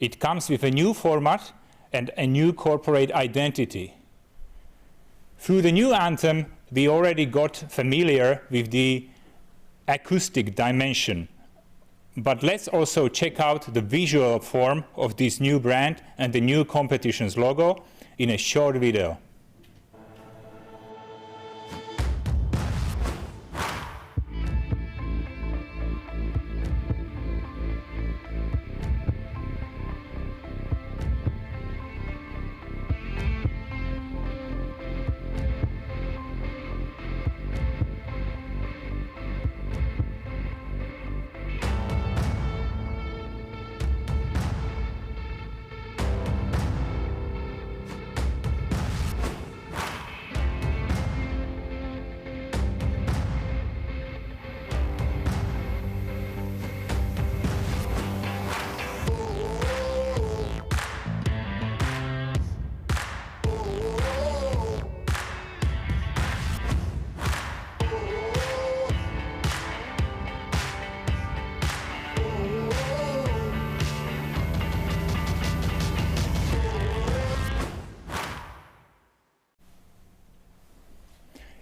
It comes with a new format and a new corporate identity. Through the new anthem, we already got familiar with the acoustic dimension. But let's also check out the visual form of this new brand and the new competition's logo in a short video.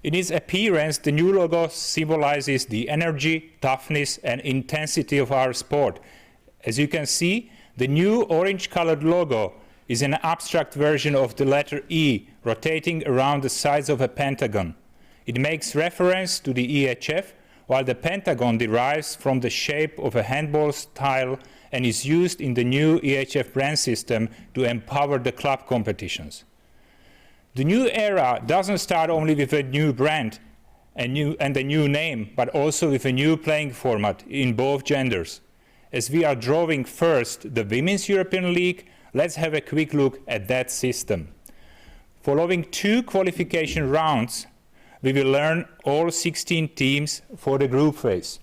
In its appearance, the new logo symbolizes the energy, toughness, and intensity of our sport. As you can see, the new orange-colored logo is an abstract version of the letter E, rotating around the sides of a pentagon. It makes reference to the EHF, while the pentagon derives from the shape of a handball style and is used in the new EHF brand system to empower the club competitions. The new era doesn't start only with a new brand and a new name, but also with a new playing format in both genders. As we are drawing first the Women's European League, let's have a quick look at that system. Following 2 qualification rounds, we will learn all 16 teams for the group phase,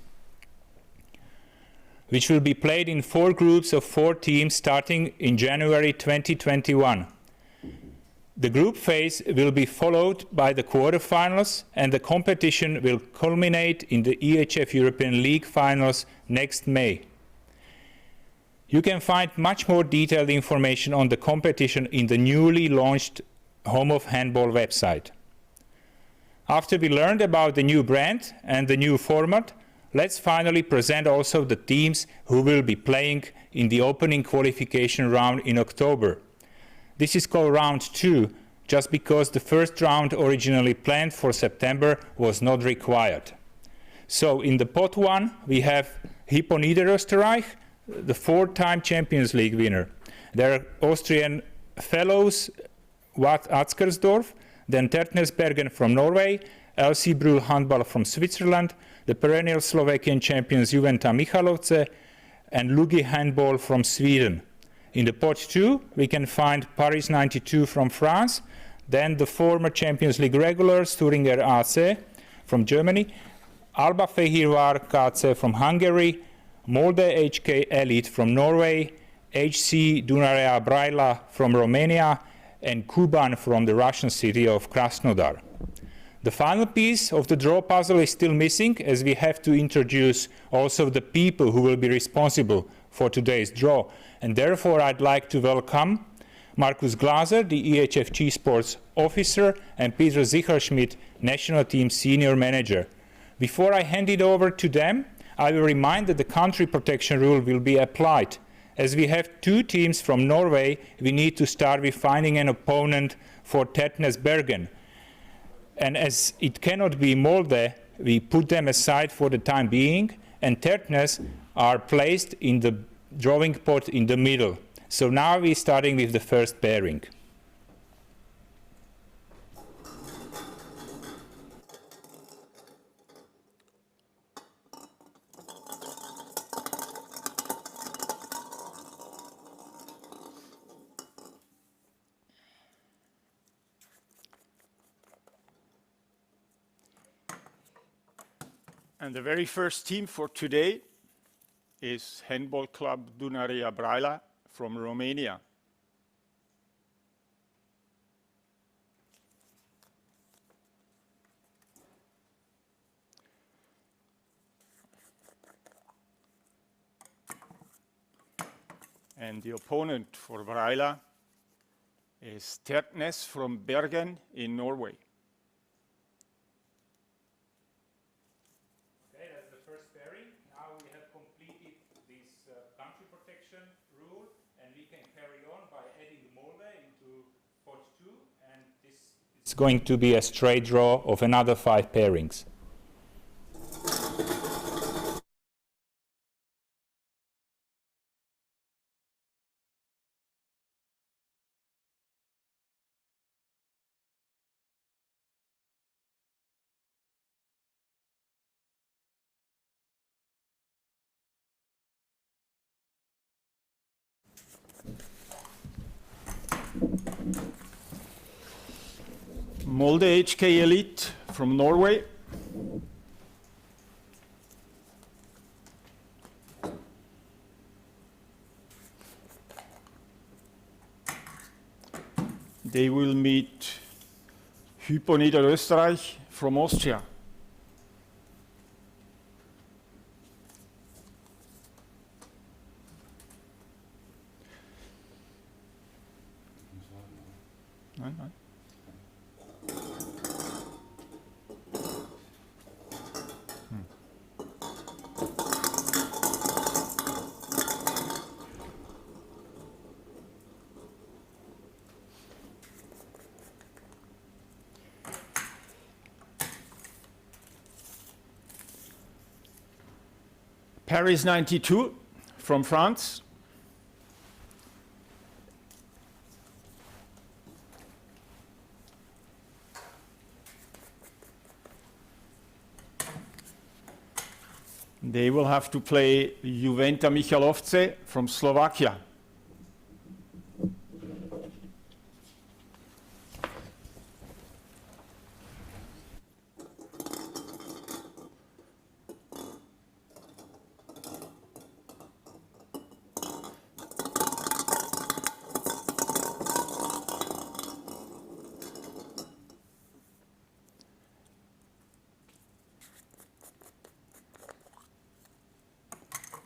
which will be played in 4 groups of 4 teams starting in January 2021. The group phase will be followed by the quarterfinals, and the competition will culminate in the EHF European League finals next May. You can find much more detailed information on the competition in the newly launched Home of Handball website. After we learned about the new brand and the new format, let's finally present also the teams who will be playing in the opening qualification round in October. This is called round 2, just because the first round originally planned for September was not required. So in the pot 1, we have Hypo Niederösterreich, the 4-time Champions League winner. Their Austrian fellows, Wat Atzgersdorf, then Tertnersbergen from Norway, LC Brühl Handball from Switzerland, the perennial Slovakian champions Juventa Michalovce, and Lugi Handball from Sweden. In the pot 2, we can find Paris 92 from France, then the former Champions League regulars Thüringer AC from Germany, Alba Fehérvár KC from Hungary, Molde HK Elite from Norway, HC Dunărea Brăila from Romania, and Kuban from the Russian city of Krasnodar. The final piece of the draw puzzle is still missing, as we have to introduce also the people who will be responsible for today's draw. And therefore, I'd like to welcome Markus Glaser, the EHF G Sports officer, and Peter Sicherschmidt, national team senior manager. Before I hand it over to them, I will remind that the country protection rule will be applied. As we have 2 teams from Norway, we need to start with finding an opponent for Tertnersbergen. And as it cannot be Molde, we put them aside for the time being, and Tertnes are placed in the drawing pot in the middle. So now we're starting with the first pairing. And the very first team for today is Handball Club Dunărea Brăila from Romania. And the opponent for Braila is Tertnes from Bergen in Norway. Okay, that's the first pairing. Now we have completed this country protection rule, and we can carry on by adding Molde into pot 2, and this is going to be a straight draw of another 5 pairings. Molde HK Elite from Norway. They will meet Hypo Niederösterreich from Austria. Nein, nein. Paris 92 from France. They will have to play Juventa Michalovce from Slovakia.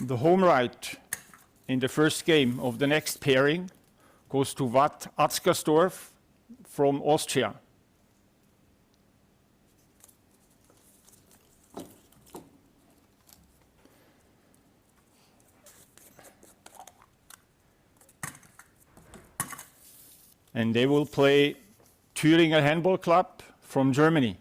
The home right in the first game of the next pairing goes to Watt Atzgersdorf from Austria. And they will play Thüringer Handball Club from Germany.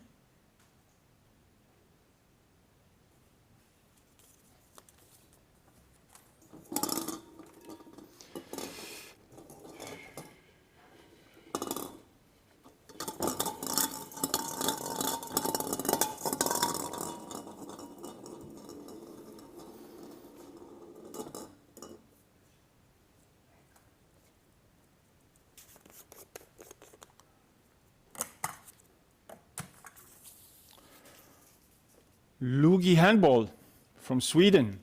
Lugi Handball from Sweden.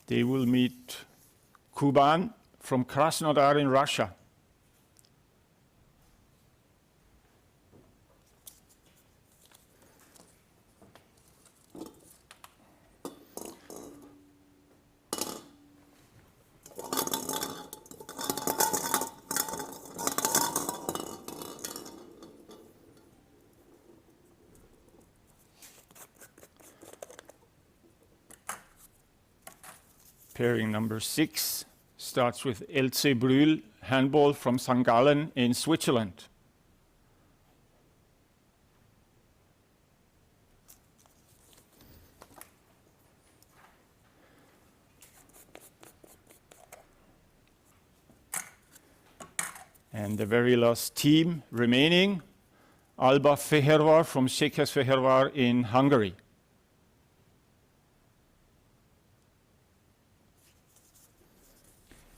They will meet Kuban from Krasnodar in Russia. Pairing number 6 starts with LC Brühl Handball from St. Gallen in Switzerland. And the very last team remaining, Alba Fehérvár from Székesfehérvár in Hungary.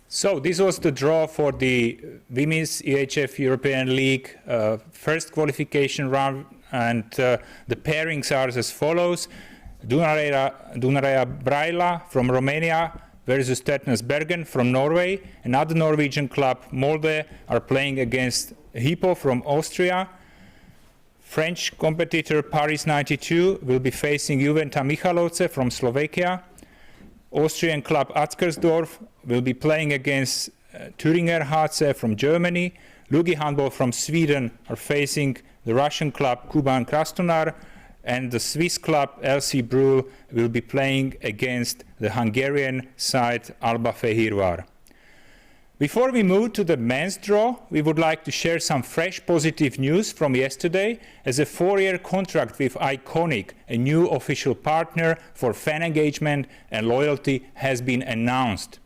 So this was the draw for the Women's EHF European League first qualification round, and the pairings are as follows. Dunărea Braila from Romania versus Tetnes Bergen from Norway. Another Norwegian club, Molde, are playing against Hypo from Austria. French competitor Paris 92 will be facing Juventa Michalovce from Slovakia. Austrian club Atzgersdorf will be playing against Thüringer HC from Germany. Lugi Handball from Sweden are facing the Russian club Kuban Krasnodar, and the Swiss club LC Brühl will be playing against the Hungarian side Alba Fehérvár. Before we move to the men's draw, we would like to share some fresh positive news from yesterday, as a 4-year contract with Iconic, a new official partner for fan engagement and loyalty, has been announced.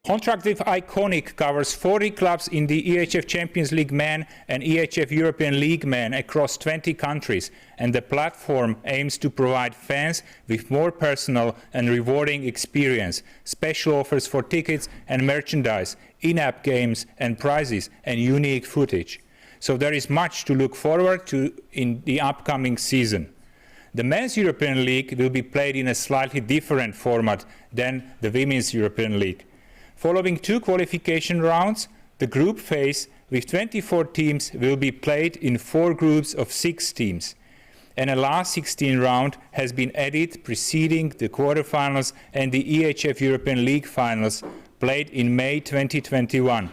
Contract with Iconic covers 40 clubs in the EHF Champions League Men and EHF European League Men across 20 countries, and the platform aims to provide fans with more personal and rewarding experience, special offers for tickets and merchandise, in-app games and prizes, and unique footage. So there is much to look forward to in the upcoming season. The Men's European League will be played in a slightly different format than the Women's European League. Following 2 qualification rounds, the group phase with 24 teams will be played in 4 groups of 6 teams, and a last 16 round has been added preceding the quarterfinals and the EHF European League finals played in May 2021.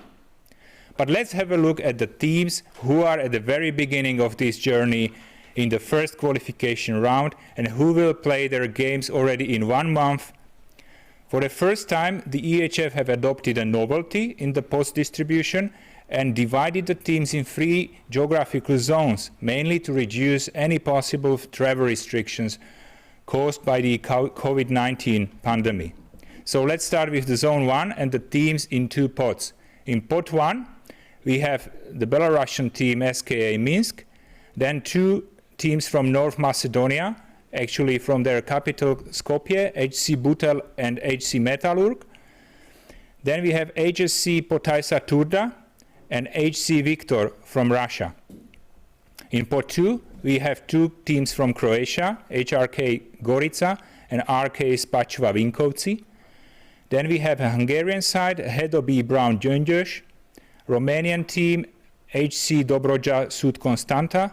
But let's have a look at the teams who are at the very beginning of this journey in the first qualification round and who will play their games already in 1 month. For the first time, the EHF have adopted a novelty in the post distribution and divided the teams in 3 geographical zones, mainly to reduce any possible travel restrictions caused by the COVID-19 pandemic. So let's start with the Zone 1 and the teams in 2 pots. In Pot 1, we have the Belarusian team SKA Minsk, then 2 teams from North Macedonia, actually from their capital Skopje, HC Butel and HC Metalurg. Then we have HSC Potaisa Turda and HC Viktor from Russia. In Pot 2, we have 2 teams from Croatia, HRK Gorica and RK Spačva Vinkovci. Then we have a Hungarian side, HDB Brown Gyöngyös, Romanian team, HC Dobroja Sud Constanta,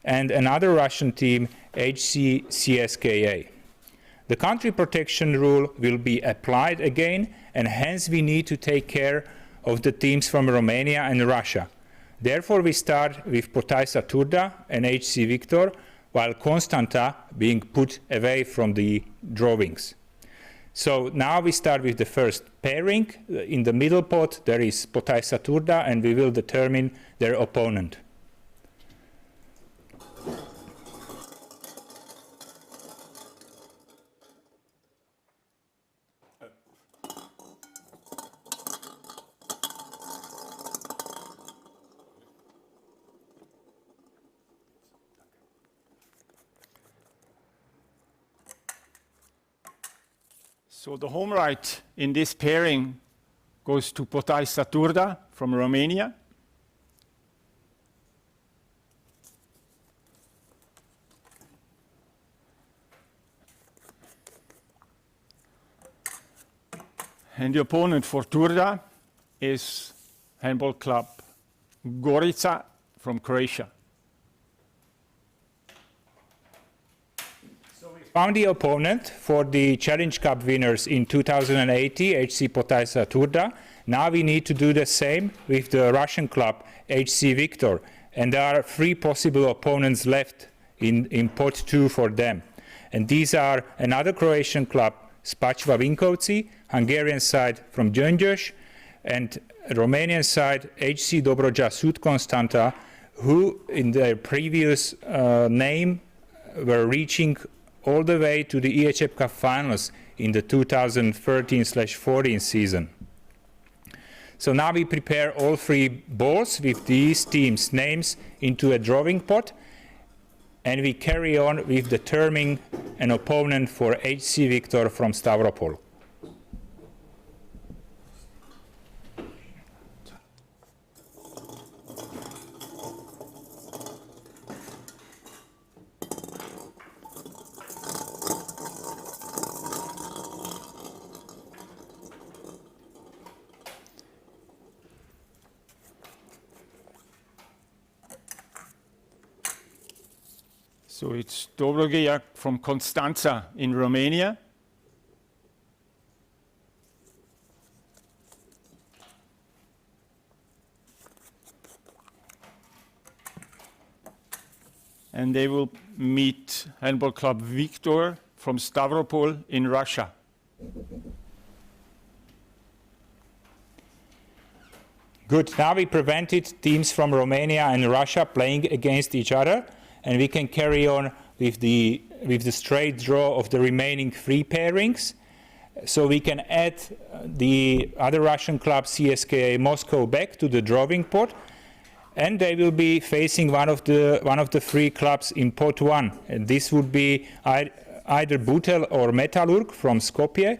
and another Russian team, HC CSKA. The country protection rule will be applied again, and hence we need to take care of the teams from Romania and Russia. Therefore, we start with Potaisa Turda and HC Viktor, while Constanta being put away from the drawings. So now we start with the first pairing. In the middle pot, there is Potaisa Turda, and we will determine their opponent. So the home right in this pairing goes to Potaisa Turda from Romania. And the opponent for Turda is handball club Gorica from Croatia. Found the opponent for the Challenge Cup winners in 2080, HC Potaisa Turda. Now we need to do the same with the Russian club HC Viktor, and there are 3 possible opponents left in pot 2 for them. And these are another Croatian club, Spačva Vinkovci, Hungarian side from Gyöngyös, and Romanian side, HC Dobroja Sud Constanta, who in their previous name were reaching all the way to the EHF Cup finals in the 2013/14 season. So now we prepare all 3 balls with these teams' names into a drawing pot, and we carry on with determining an opponent for HC Victor from Stavropol. So it's Dobrogeja from Constanța in Romania. And they will meet Handball Club Victor from Stavropol in Russia. Good. Now we prevented teams from Romania and Russia playing against each other, and we can carry on with the straight draw of the remaining 3 pairings. So we can add the other Russian club CSKA Moscow back to the drawing pot, and they will be facing one of the 3 clubs in pot 1. And this would be either Butel or Metallurg from Skopje,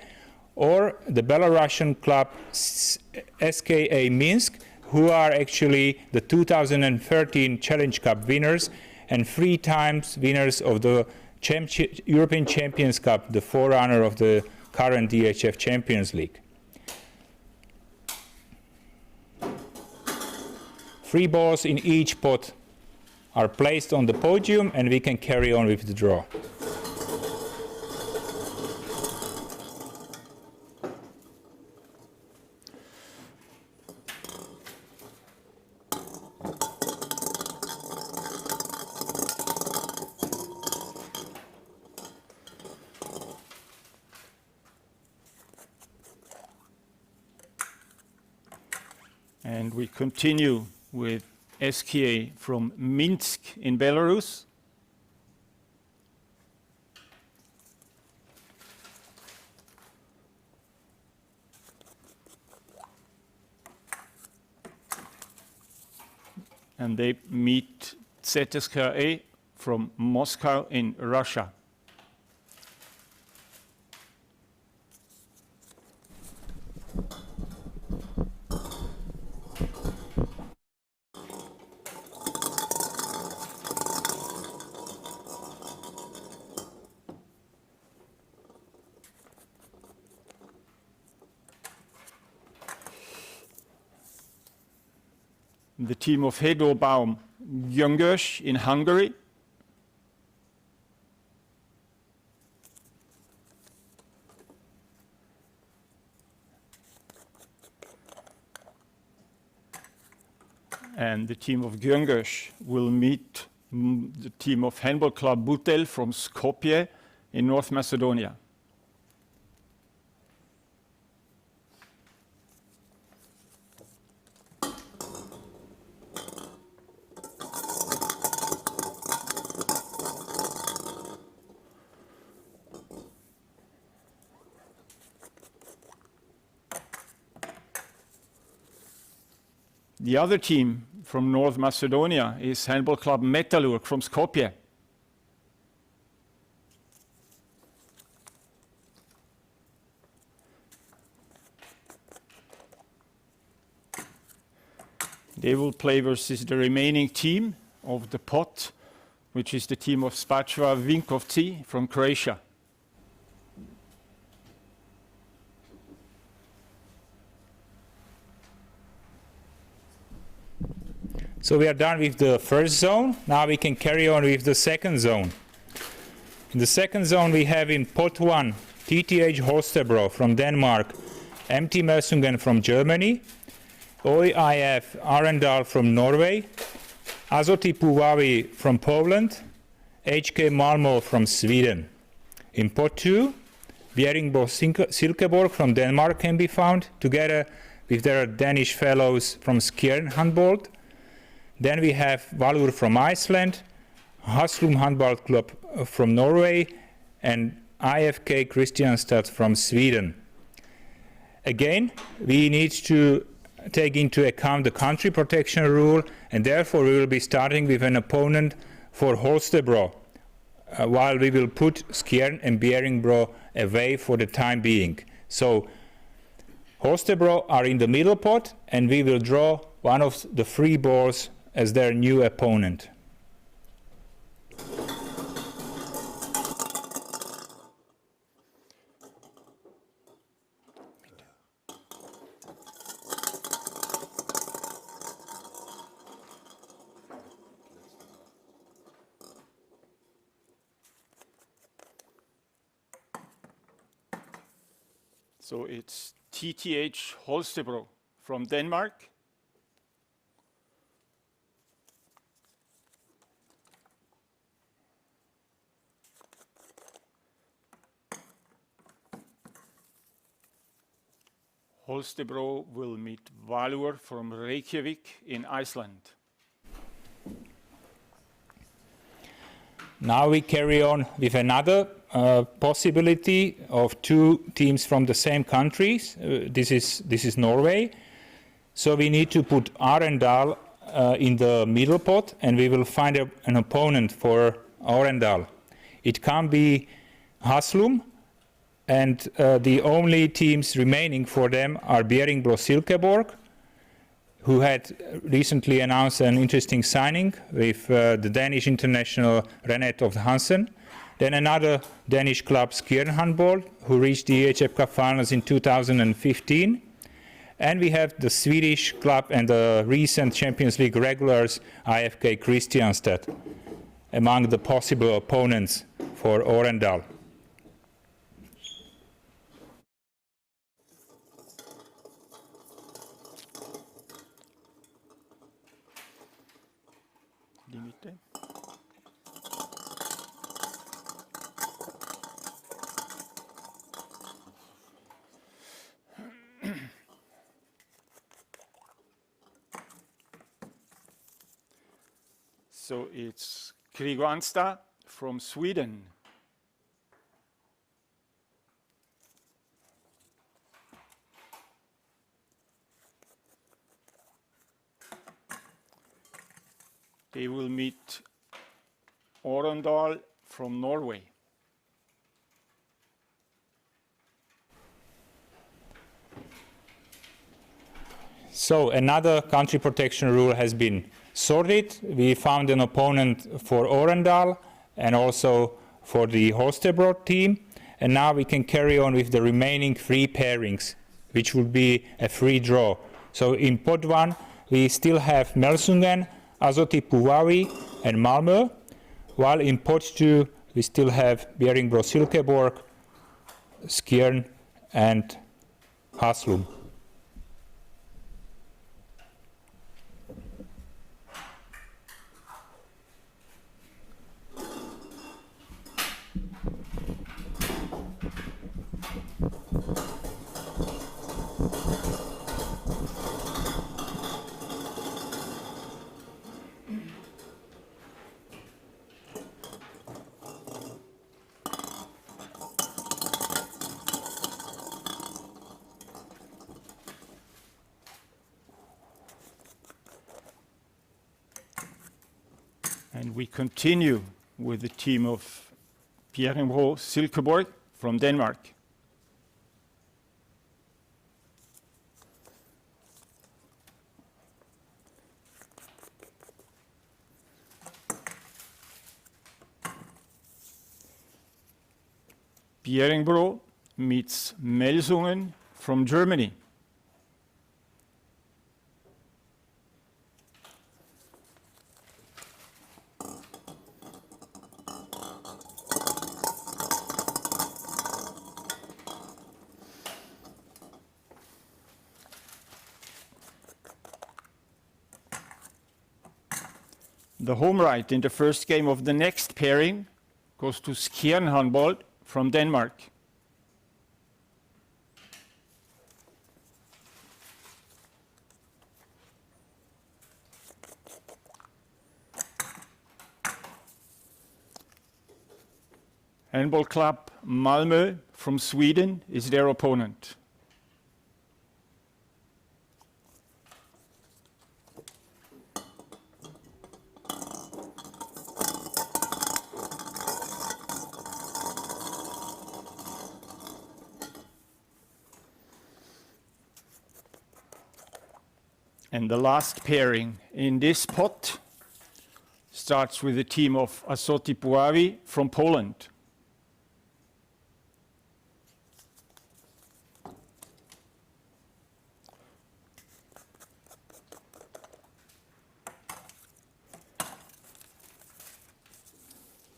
or the Belarusian club SKA Minsk, who are actually the 2013 Challenge Cup winners and 3 times winners of the European Champions Cup, the forerunner of the current EHF Champions League. 3 balls in each pot are placed on the podium, and we can carry on with the draw. And we continue with SKA from Minsk in Belarus. And they meet ZSKA from Moscow in Russia. The team of Hedorbaum Gyöngyös in Hungary. And the team of Gyöngyös will meet the team of Handball Club Butel from Skopje in North Macedonia. The other team from North Macedonia is Handball Club Metallurg from Skopje. They will play versus the remaining team of the pot, which is the team of Spačva Vinkovci from Croatia. So we are done with the first zone. Now we can carry on with the second zone. In the second zone we have in pot 1 TTH Holstebro from Denmark, MT Melsungen from Germany, OIF Arendal from Norway, Azoty Puławy from Poland, HK Malmö from Sweden. In pot 2, Bjerringbro Silkeborg from Denmark can be found, together with their Danish fellows from Skjern Handball. Then we have Valur from Iceland, Haslum Handball Club from Norway, and IFK Kristianstad from Sweden. Again, we need to take into account the country protection rule, and therefore we will be starting with an opponent for Holstebro, while we will put Skjern and Bjerringbro away for the time being. So Holstebro are in the middle pot, and we will draw one of the 3 balls as their new opponent. So it's TTH Holstebro from Denmark. Holstebro will meet Valur from Reykjavik in Iceland. Now we carry on with another possibility of 2 teams from the same countries. This is Norway. So we need to put Arendal in the middle pot, and we will find an opponent for Arendal. It can be Haslum, and the only teams remaining for them are Bjerringbro Silkeborg, who had recently announced an interesting signing with the Danish international René Toft Hansen. Then another Danish club, Skjern Handball, who reached the EHF Cup finals in 2015. And we have the Swedish club and the recent Champions League regulars, IFK Kristianstad, among the possible opponents for Arendal. So it's Kristianstad from Sweden. They will meet Arendal from Norway. So another country protection rule has been sorted. We found an opponent for Arendal and also for the Holstebro team. And now we can carry on with the remaining 3 pairings, which would be a free draw. So in pot 1, we still have Melsungen, Azoty Puławy, and Malmö, while in pot 2, we still have Bjerringbro Silkeborg, Skjern, and Haslum. And we continue with the team of Bjerringbro Silkeborg from Denmark. Bjerringbro meets Melsungen from Germany. The home right in the first game of the next pairing goes to Skjern Handball from Denmark. Handball Club Malmö from Sweden is their opponent. And the last pairing in this pot starts with the team of Azoty Puławy from Poland.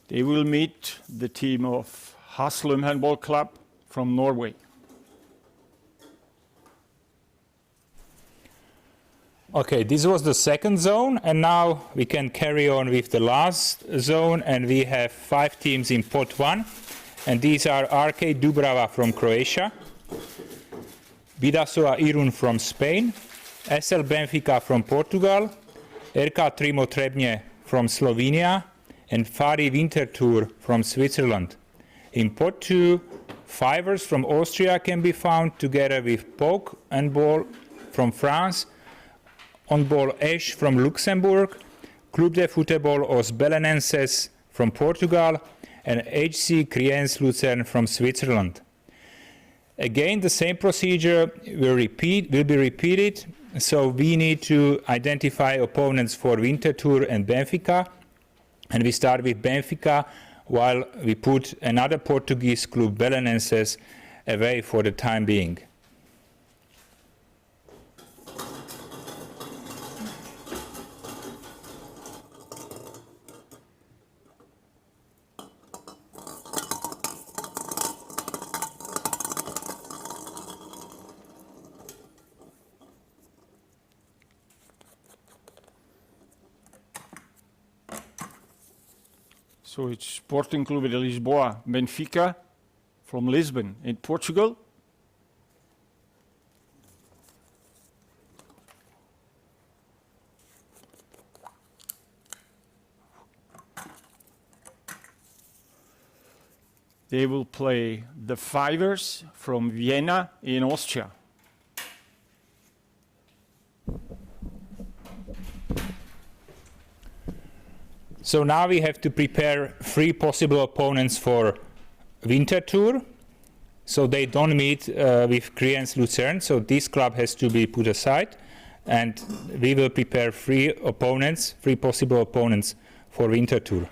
They will meet the team of Haslum Handball Club from Norway. Okay, this was the second zone, and now we can carry on with the last zone, and we have 5 teams in pot 1, and these are RK Dubrava from Croatia, Bidasoa Irun from Spain, SL Benfica from Portugal, RK Trimo Trebnje from Slovenia, and Fari Winterthur from Switzerland. In pot 2, fivers from Austria can be found together with Poke and Ball from France, On-ball Esch from Luxembourg, Club de Futebol Os Belenenses from Portugal, and HC Kriens Lucerne from Switzerland. Again, the same procedure will be repeated, so we need to identify opponents for Winterthur and Benfica, and we start with Benfica while we put another Portuguese club, Belenenses, away for the time being. So it's Sporting Clube de Lisboa, Benfica from Lisbon in Portugal. They will play the Fivers from Vienna in Austria. So now we have to prepare 3 possible opponents for Winterthur. So they don't meet with Kriens Lucerne, so this club has to be put aside. And we will prepare 3 possible opponents for Winterthur.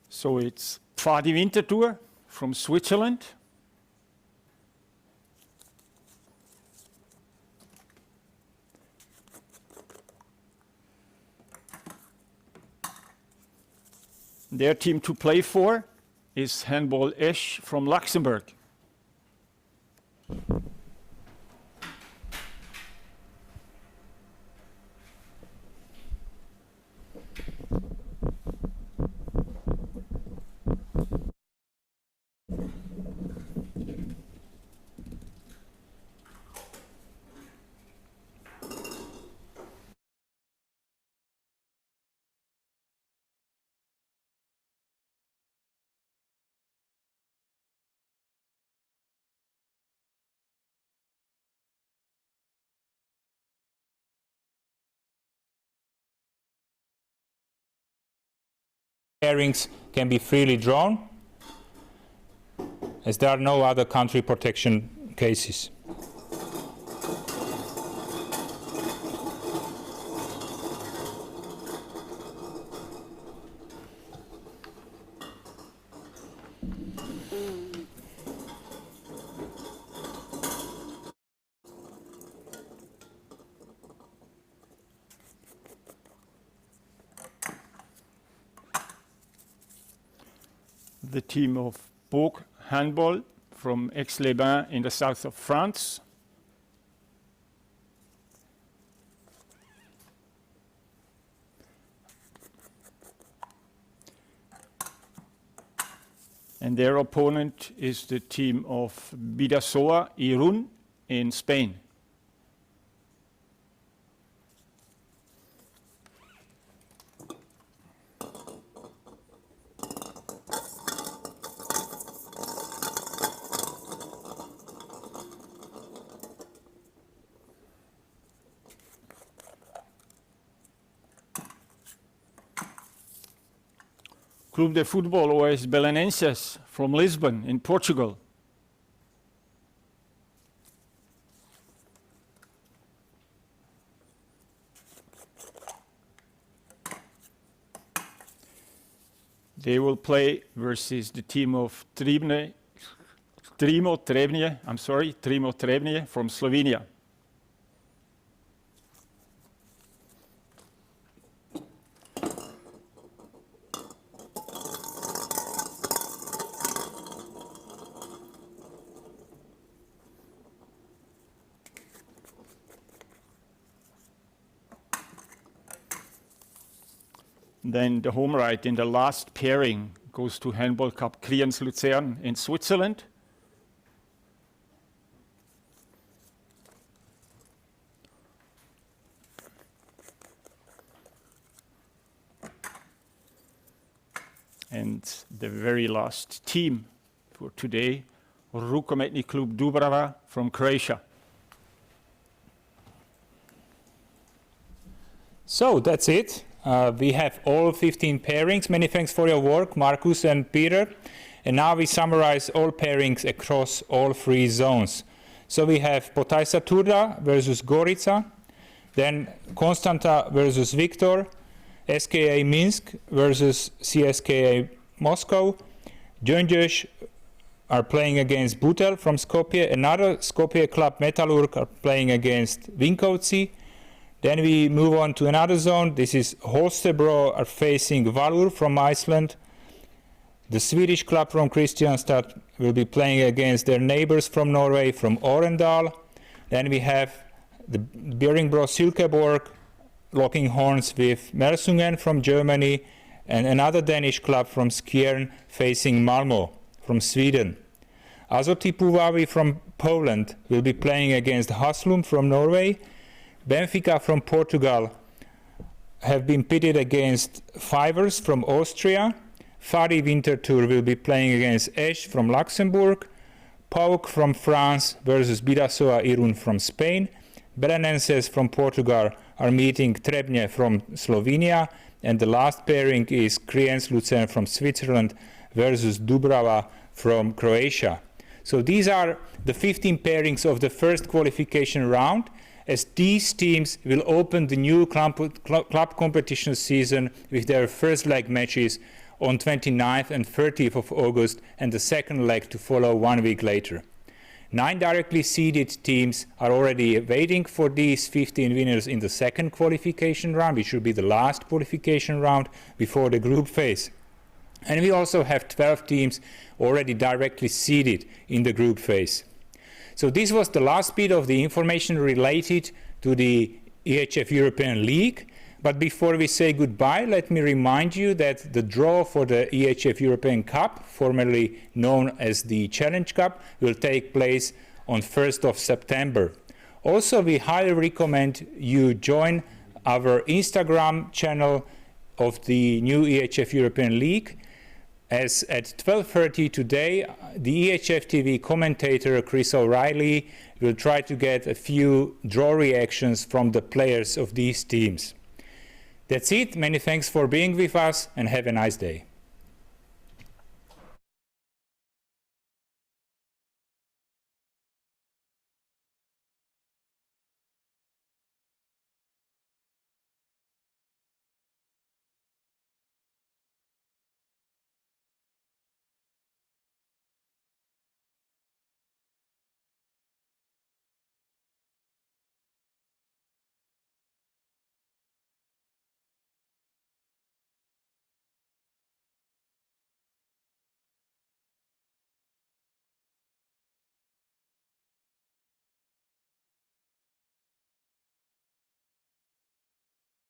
So it's Pfadi Winterthur from Switzerland. Their team to play for is Handball Esch from Luxembourg. pairings can be freely drawn, as there are no other country protection cases. The team of Bourg handball from Aix-les-Bains in the south of France. And their opponent is the team of Bidasoa Irún in Spain. Club de Futebol OS Belenenses from Lisbon in Portugal. They will play versus the team of Trimo Trebnje from Slovenia. Then the home right in the last pairing goes to Handball Cup Kriens Luzern in Switzerland. And the very last team for today, Rukometni Klub Dubrava from Croatia. So that's it. We have all 15 pairings. Many thanks for your work, Markus and Peter. And now we summarize all pairings across all three zones. So we have Potajsa Turda versus Gorica, then Konstanta versus Viktor, SKA Minsk versus CSKA Moscow, Gyöngyös are playing against Butel from Skopje, another Skopje club Metalurg are playing against Vinkovci. Then we move on to another zone. This is Holstebro are facing Valur from Iceland. The Swedish club from Kristianstad will be playing against their neighbors from Norway, from Arendal. Then we have the Björringbro Silkeborg locking horns with Mersungen from Germany, and another Danish club from Skjern facing Malmö from Sweden. Azoty Puławy from Poland will be playing against Haslum from Norway. Benfica from Portugal have been pitted against Fivers from Austria. Fari Winterthur will be playing against Esch from Luxembourg. PAOK from France versus Bidasoa Irún from Spain. Belenenses from Portugal are meeting Trebnje from Slovenia. And the last pairing is Kriens Luzern from Switzerland versus Dubrava from Croatia. So these are the 15 pairings of the first qualification round, as these teams will open the new club competition season with their first leg matches on 29th and 30th of August, and the second leg to follow 1 week later. 9 directly seeded teams are already waiting for these 15 winners in the second qualification round, which should be the last qualification round before the group phase. And we also have 12 teams already directly seeded in the group phase. So this was the last bit of the information related to the EHF European League. But before we say goodbye, let me remind you that the draw for the EHF European Cup, formerly known as the Challenge Cup, will take place on 1st of September. Also, we highly recommend you join our Instagram channel of the new EHF European League, as at 12:30 today, the EHF TV commentator Chris O'Reilly will try to get a few draw reactions from the players of these teams. That's it. Many thanks for being with us, and have a nice day.